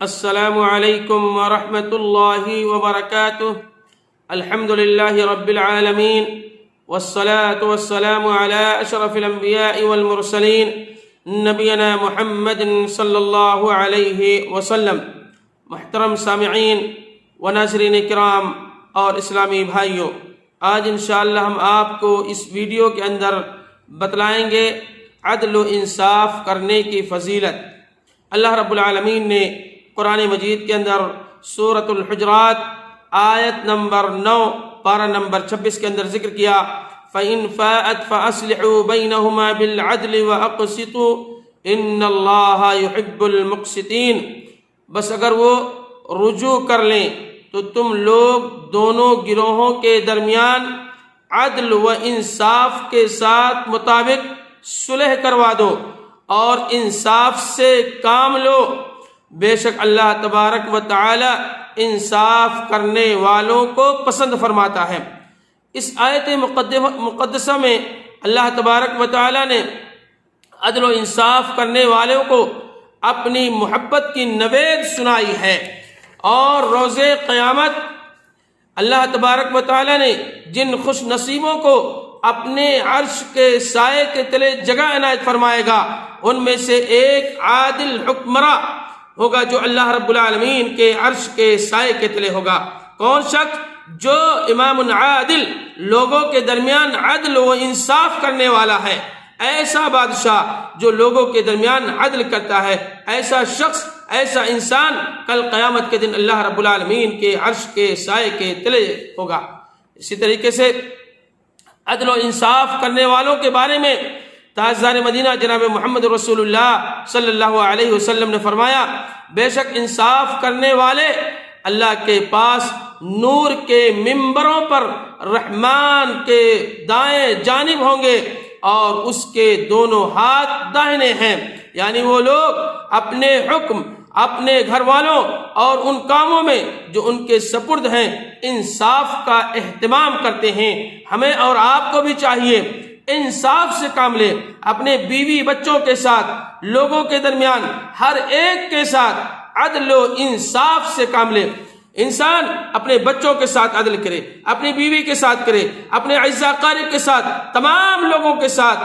السلام علیکم ورحمۃ اللہ وبرکاتہ۔ الحمد للہ رب العالمین والصلاة والسلام علی اشرف الانبیاء والمرسلین نبینا محمد صلی اللہ علیہ وسلم۔ محترم سامعین و ناظرین کرام اور اسلامی بھائیوں، آج انشاءاللہ ہم آپ کو اس ویڈیو کے اندر بتلائیں گے عدل و انصاف کرنے کی فضیلت۔ اللہ رب العالمین نے قرآن مجید کے اندر سورۃ الحجرات آیت نمبر 9 پارہ نمبر 26 کے اندر ذکر کیا، فَإِنْ فَاءَتْ فَأَصْلِحُوا بَيْنَهُمَا بِالْعَدْلِ وَأَقْسِطُوا إِنَّ اللَّهَ يُحِبُّ الْمُقْسِطِينَ۔ بس اگر وہ رجوع کر لیں تو تم لوگ دونوں گروہوں کے درمیان عدل و انصاف کے ساتھ مطابق صلح کروا دو اور انصاف سے کام لو، بے شک اللہ تبارک و تعالی انصاف کرنے والوں کو پسند فرماتا ہے۔ اس آیت مقدسہ میں اللہ تبارک و تعالی نے عدل و انصاف کرنے والوں کو اپنی محبت کی نوید سنائی ہے، اور روز قیامت اللہ تبارک و تعالی نے جن خوش نصیبوں کو اپنے عرش کے سائے کے تلے جگہ عنایت فرمائے گا، ان میں سے ایک عادل حکمراں ہوگا جو اللہ رب العالمین کے عرش کے سائے کے تلے ہوگا۔ کون شخص؟ جو امام عادل، لوگوں کے درمیان عدل و انصاف کرنے والا ہے، ایسا بادشاہ جو لوگوں کے درمیان عدل کرتا ہے، ایسا شخص، ایسا انسان کل قیامت کے دن اللہ رب العالمین کے عرش کے سائے کے تلے ہوگا۔ اسی طریقے سے عدل و انصاف کرنے والوں کے بارے میں تاجدار مدینہ جناب محمد رسول اللہ صلی اللہ علیہ وسلم نے فرمایا، بے شک انصاف کرنے والے اللہ کے پاس نور کے ممبروں پر رحمان کے دائیں جانب ہوں گے اور اس کے دونوں ہاتھ داہنے ہیں، یعنی وہ لوگ اپنے حکم، اپنے گھر والوں اور ان کاموں میں جو ان کے سپرد ہیں انصاف کا اہتمام کرتے ہیں۔ ہمیں اور آپ کو بھی چاہیے انصاف سے کام لے، اپنے بیوی بچوں کے ساتھ، لوگوں کے درمیان، ہر ایک کے ساتھ عدل و انصاف سے کام لے۔ انسان اپنے بچوں کے ساتھ عدل کرے، اپنی بیوی کے ساتھ کرے، اپنے اعزاء اقارب کے ساتھ، تمام لوگوں کے ساتھ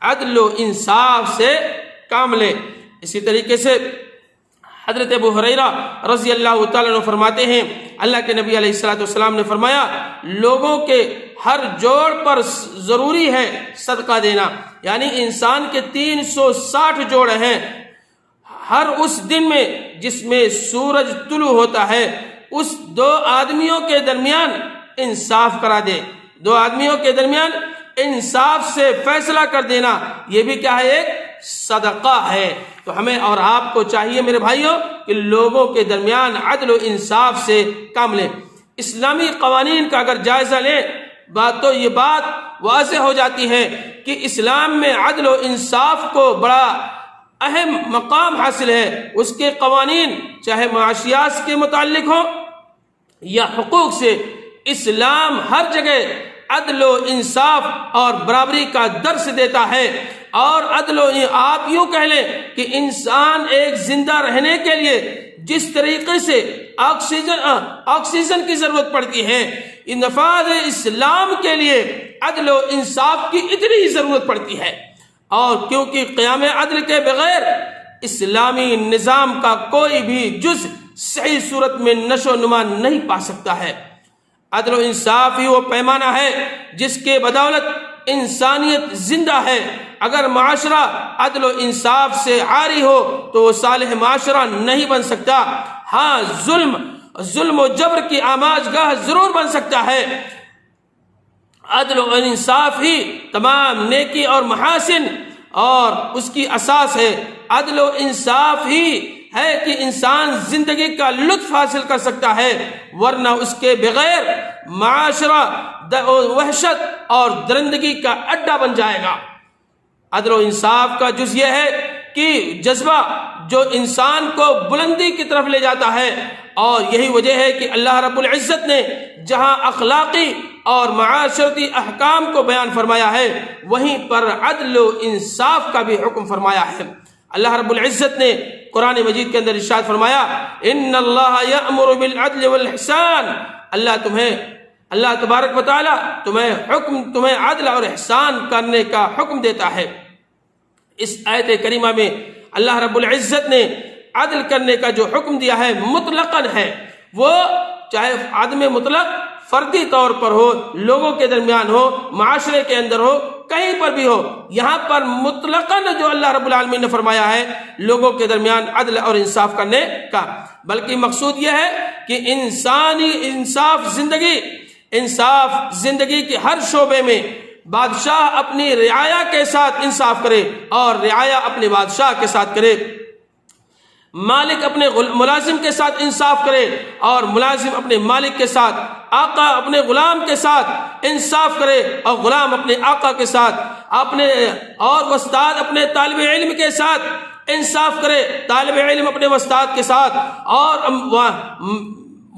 عدل و انصاف سے کام لے۔ اسی طریقے سے حضرت ابو ہریرہ رضی اللہ تعالیٰ عنہ فرماتے ہیں، اللہ کے نبی علیہ السلام نے فرمایا، لوگوں کے ہر جوڑ پر ضروری ہے صدقہ دینا، یعنی انسان کے 360 جوڑ ہیں، ہر اس دن میں جس میں سورج طلوع ہوتا ہے اس 2 آدمیوں کے درمیان انصاف کرا دے، 2 آدمیوں کے درمیان انصاف سے فیصلہ کر دینا، یہ بھی کیا ہے؟ ایک صدقہ ہے۔ تو ہمیں اور آپ کو چاہیے میرے بھائیوں کہ لوگوں کے درمیان عدل و انصاف سے کام لیں۔ اسلامی قوانین کا اگر جائزہ لیں تو یہ بات واضح ہو جاتی ہے کہ اسلام میں عدل و انصاف کو بڑا اہم مقام حاصل ہے۔ اس کے قوانین چاہے معاشیات کے متعلق ہو یا حقوق سے، اسلام ہر جگہ عدل و انصاف اور برابری کا درس دیتا ہے، اور عدل و آپ یوں کہہ لیں کہ انسان ایک زندہ رہنے کے لیے جس طریقے سے آکسیجن کی ضرورت پڑتی ہے، نفاذ اسلام کے لیے عدل و انصاف کی اتنی ہی ضرورت پڑتی ہے، اور کیونکہ قیام عدل کے بغیر اسلامی نظام کا کوئی بھی جز صحیح صورت میں نشو و نما نہیں پا سکتا ہے۔ عدل و انصاف ہی وہ پیمانہ ہے جس کے بدولت انسانیت زندہ ہے۔ اگر معاشرہ عدل و انصاف سے عاری ہو تو وہ صالح معاشرہ نہیں بن سکتا۔ ہاں، ظلم و جبر کی آماج گاہ ضرور بن سکتا ہے۔ عدل و انصاف ہی تمام نیکی اور محاسن اور اس کی اساس ہے۔ عدل و انصاف ہی ہے کہ انسان زندگی کا لطف حاصل کر سکتا ہے، ورنہ اس کے بغیر معاشرہ وحشت اور درندگی کا اڈا بن جائے گا۔ عدل و انصاف کا جز یہ ہے کہ جذبہ جو انسان کو بلندی کی طرف لے جاتا ہے، اور یہی وجہ ہے کہ اللہ رب العزت نے جہاں اخلاقی اور معاشرتی احکام کو بیان فرمایا ہے، وہیں پر عدل و انصاف کا بھی حکم فرمایا ہے۔ اللہ رب العزت نے قرآن مجید کے اندر ارشاد فرمایا ان اللہ یأمر بالعدل والإحسان، اللہ تبارک و تعالی تمہیں عدل اور احسان کرنے کا حکم دیتا ہے۔ اس آیت کریمہ میں اللہ رب العزت نے عدل کرنے کا جو حکم دیا ہے مطلقاً ہے، وہ چاہے عدم مطلق فردی طور پر ہو، لوگوں کے درمیان ہو، معاشرے کے اندر ہو، کہیں پر بھی ہو، یہاں پر مطلقاً جو اللہ رب العالمین نے فرمایا ہے لوگوں کے درمیان عدل اور انصاف کرنے کا، بلکہ مقصود یہ ہے کہ انصاف زندگی کے ہر شعبے میں بادشاہ اپنی رعایا کے ساتھ انصاف کرے اور رعایا اپنے بادشاہ کے ساتھ کرے، مالک اپنے ملازم کے ساتھ انصاف کرے اور ملازم اپنے مالک کے ساتھ، آقا اپنے غلام کے ساتھ انصاف کرے اور غلام اپنے آقا کے ساتھ، اور استاد اپنے طالب علم کے ساتھ انصاف کرے، طالب علم اپنے استاد کے ساتھ، اور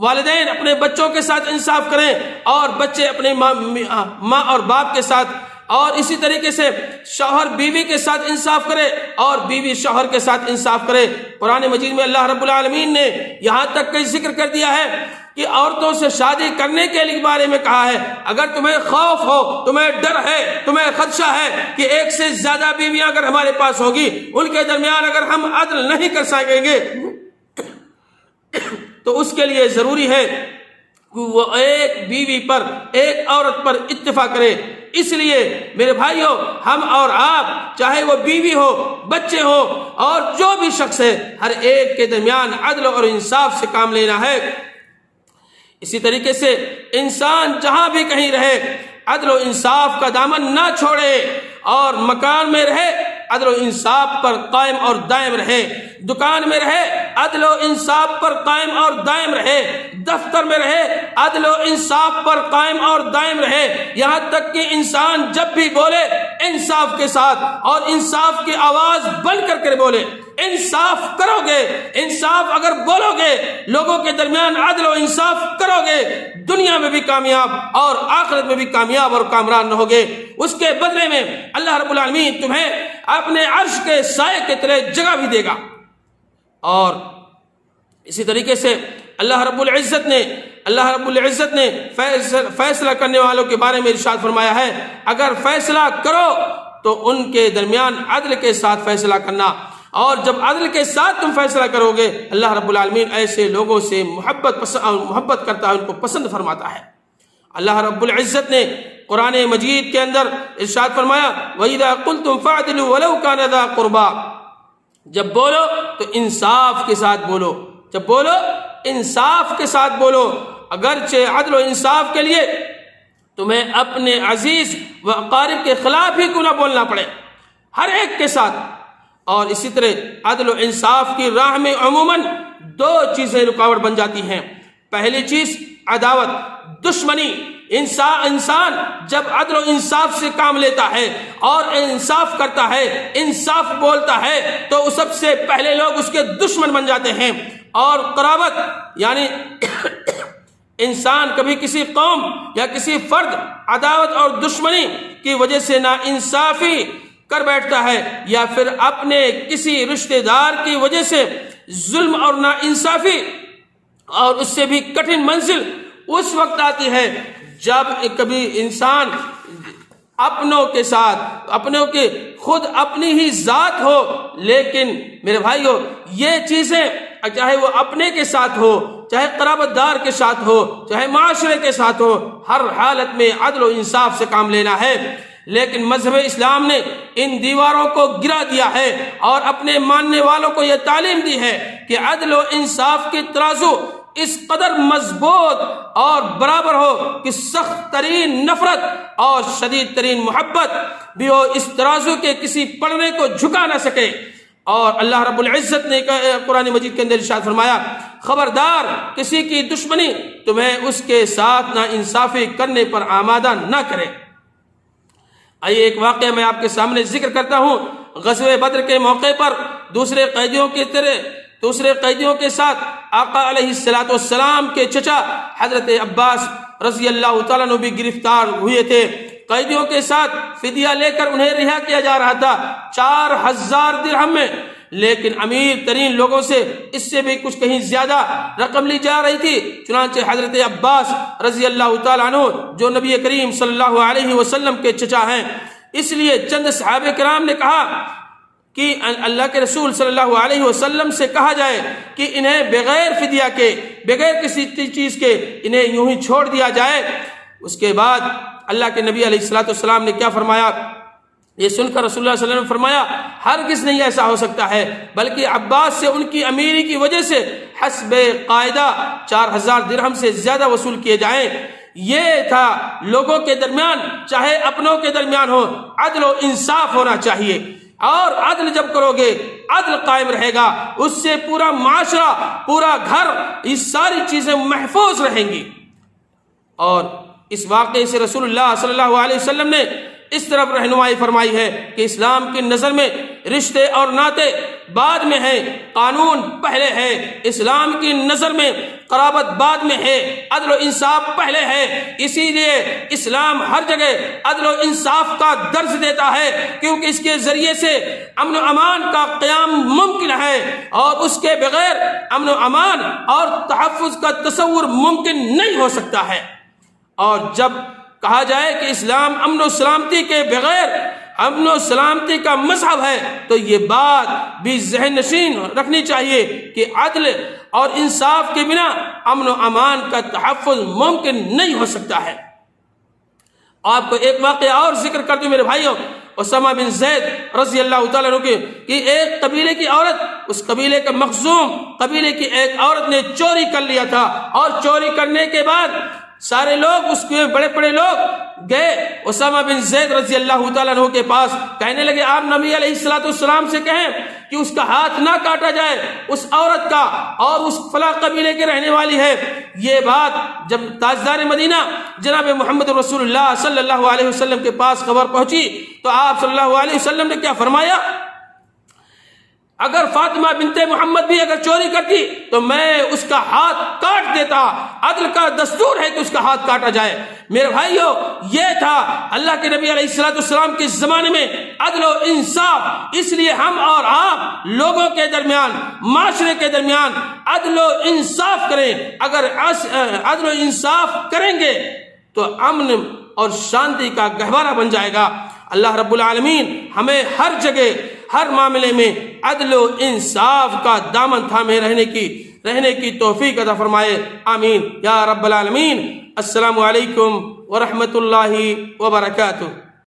والدین اپنے بچوں کے ساتھ انصاف کریں اور بچے اپنے ماں اور باپ کے ساتھ، اور اسی طریقے سے شوہر بیوی کے ساتھ انصاف کرے اور بیوی شوہر کے ساتھ انصاف کرے۔ قرآن مجید میں اللہ رب العالمین نے یہاں تک کہ ذکر کر دیا ہے کہ عورتوں سے شادی کرنے کے بارے میں کہا ہے اگر تمہیں خوف ہو، تمہیں ڈر ہے، تمہیں خدشہ ہے کہ ایک سے زیادہ بیویاں اگر ہمارے پاس ہوگی، ان کے درمیان اگر ہم عدل نہیں کر سکیں گے، تو اس کے لیے ضروری ہے کہ وہ ایک بیوی پر، ایک عورت پر اتفاق کرے۔ اس لیے میرے بھائیوں، ہم اور آپ، چاہے وہ بیوی ہو، بچے ہو، اور جو بھی شخص ہے، ہر ایک کے درمیان عدل اور انصاف سے کام لینا ہے۔ اسی طریقے سے انسان جہاں بھی کہیں رہے عدل و انصاف کا دامن نہ چھوڑے، اور مکان میں رہے عدل و انصاف پر قائم اور دائم رہے، دکان میں رہے عدل و انصاف پر قائم اور دائم رہے، دفتر میں رہے عدل و انصاف پر قائم اور دائم رہے، یہاں تک کہ انسان جب بھی بولے انصاف کے ساتھ اور انصاف کی آواز بلند کر کے بولے۔ انصاف کرو گے، انصاف اگر بولو گے، لوگوں کے درمیان عدل و انصاف کرو گے، دنیا میں بھی کامیاب اور آخرت میں بھی کامیاب اور کامران رہو گے۔ اس کے بدلے میں اللہ رب العالمین تمہیں اپنے عرش کے سائے کے تلے جگہ بھی دے گا۔ اور اسی طریقے سے اللہ رب العزت نے فیصلہ کرنے والوں کے بارے میں ارشاد فرمایا ہے اگر فیصلہ کرو تو ان کے درمیان عدل کے ساتھ فیصلہ کرنا، اور جب عدل کے ساتھ تم فیصلہ کرو گے اللہ رب العالمین ایسے لوگوں سے محبت کرتا ہے، ان کو پسند فرماتا ہے۔ اللہ رب العزت نے قرآن مجید کے اندر ارشاد فرمایا وَإِذَا قُلْتُمْ فَعْدِلُوا وَلَوْ كَانَ ذَا قُرْبَى، جب بولو تو انصاف کے ساتھ بولو، جب بولو انصاف کے ساتھ بولو، اگرچہ عدل و انصاف کے لیے تمہیں اپنے عزیز و اقارب کے خلاف ہی کیوں نہ بولنا پڑے، ہر ایک کے ساتھ۔ اور اسی طرح عدل و انصاف کی راہ میں عموماً دو چیزیں رکاوٹ بن جاتی ہیں۔ پہلی چیز عداوت، دشمنی۔ انسان جب عدل و انصاف سے کام لیتا ہے اور انصاف کرتا ہے، انصاف بولتا ہے، تو سب سے پہلے لوگ اس کے دشمن بن جاتے ہیں۔ اور قرابت یعنی انسان کبھی کسی قوم یا کسی فرد عداوت اور دشمنی کی وجہ سے نا انصافی کر بیٹھتا ہے، یا پھر اپنے کسی رشتہ دار کی وجہ سے ظلم اور نا انصافی، اور اس سے بھی کٹھن منزل اس وقت آتی ہے جب کبھی انسان اپنوں کے ساتھ، اپنوں کے خود اپنی ہی ذات ہو، لیکن میرے بھائیو یہ چیزیں چاہے وہ اپنے کے ساتھ ہو، چاہے قرابت دار کے ساتھ ہو، چاہے معاشرے کے ساتھ ہو، ہر حالت میں عدل و انصاف سے کام لینا ہے۔ لیکن مذہب اسلام نے ان دیواروں کو گرا دیا ہے اور اپنے ماننے والوں کو یہ تعلیم دی ہے کہ عدل و انصاف کی ترازو اس قدر مضبوط اور برابر ہو کہ سخت ترین نفرت اور شدید ترین محبت بھی ہو، اس ترازو کے کسی پلڑے کو جھکا نہ سکے۔ اور اللہ رب العزت نے قرآن مجید کے اندر ارشاد فرمایا خبردار کسی کی دشمنی تمہیں اس کے ساتھ نا انصافی کرنے پر آمادہ نہ کرے۔ آئیے ایک واقعہ میں آپ کے سامنے ذکر کرتا ہوں۔ غزوہ بدر کے موقع پر دوسرے قیدیوں کے ساتھ آقا علیہ السلام کے چچا حضرت عباس رضی اللہ تعالیٰ عنہ بھی گرفتار ہوئے تھے۔ قیدیوں کے ساتھ فدیہ لے کر انہیں رہا کیا جا رہا تھا۔ 4000 درہم میں لیکن امیر ترین لوگوں سے اس سے بھی کچھ کہیں زیادہ رقم لی جا رہی تھی۔ چنانچہ حضرت عباس رضی اللہ تعالیٰ عنہ جو نبی کریم صلی اللہ علیہ وسلم کے چچا ہیں، اس لیے چند صحابہ کرام نے کہا کہ اللہ کے رسول صلی اللہ علیہ وسلم سے کہا جائے کہ انہیں بغیر فدیہ کے، بغیر کسی چیز کے انہیں یوں ہی چھوڑ دیا جائے۔ اس کے بعد اللہ کے نبی علیہ الصلوۃ والسلام نے کیا فرمایا؟ یہ سن کر رسول اللہ صلی اللہ علیہ وسلم نے فرمایا ہرگز نہیں ایسا ہو سکتا ہے، بلکہ عباس سے ان کی امیری کی وجہ سے حسب قاعدہ 4000 درہم سے زیادہ وصول کیے جائیں۔ یہ تھا لوگوں کے درمیان، چاہے اپنوں کے درمیان ہو، عدل و انصاف ہونا چاہیے، اور عدل جب کرو گے، عدل قائم رہے گا، اس سے پورا معاشرہ، پورا گھر، یہ ساری چیزیں محفوظ رہیں گی۔ اور اس واقعے سے رسول اللہ صلی اللہ علیہ وسلم نے اس طرف رہنمائی فرمائی ہے کہ اسلام کی نظر میں رشتے اور ناطے بعد میں ہیں، قانون پہلے ہے۔ اسلام کی نظر میں قرابت بعد میں ہے، عدل و انصاف پہلے ہے۔ اسی لیے اسلام ہر جگہ عدل و انصاف کا درس دیتا ہے، کیونکہ اس کے ذریعے سے امن و امان کا قیام ممکن ہے، اور اس کے بغیر امن و امان اور تحفظ کا تصور ممکن نہیں ہو سکتا ہے۔ اور جب کہا جائے کہ اسلام امن و سلامتی کے بغیر امن و سلامتی کا مذہب ہے، تو یہ بات بھی ذہن نشین رکھنی چاہیے کہ عدل اور انصاف کے بنا امن و امان کا تحفظ ممکن نہیں ہو سکتا ہے۔ آپ کو ایک واقعہ اور ذکر کر دوں میرے بھائیوں، اسامہ بن زید رضی اللہ تعالیٰ عنہ کی ایک قبیلے کی عورت، اس قبیلے کا مخزوم قبیلے کی ایک عورت نے چوری کر لیا تھا، اور چوری کرنے کے بعد سارے لوگ، اس کے بڑے بڑے لوگ گئے اسامہ بن زید رضی اللہ تعالیٰ عنہ کے پاس، کہنے لگے آپ نبی علیہ الصلوۃ والسلام سے کہیں کہ اس کا ہاتھ نہ کاٹا جائے، اس عورت کا، اور اس فلاں قبیلے کے رہنے والی ہے۔ یہ بات جب تاجدار مدینہ جناب محمد رسول اللہ صلی اللہ علیہ وسلم کے پاس خبر پہنچی، تو آپ صلی اللہ علیہ وسلم نے کیا فرمایا؟ اگر فاطمہ بنت محمد بھی اگر چوری کرتی تو میں اس کا ہاتھ کاٹ دیتا۔ عدل کا دستور ہے کہ اس کا ہاتھ کاٹا جائے۔ میرے بھائیو، یہ تھا اللہ کے نبی علیہ الصلوۃ والسلام کے زمانے میں عدل و انصاف۔ اس لیے ہم اور آپ لوگوں کے درمیان، معاشرے کے درمیان عدل و انصاف کریں۔ اگر عدل و انصاف کریں گے تو امن اور شانتی کا گہوارہ بن جائے گا۔ اللہ رب العالمین ہمیں ہر جگہ، ہر معاملے میں عدل و انصاف کا دامن تھامے رہنے کی توفیق عطا فرمائے، آمین یا رب العالمین۔ السلام علیکم ورحمۃ اللہ وبرکاتہ۔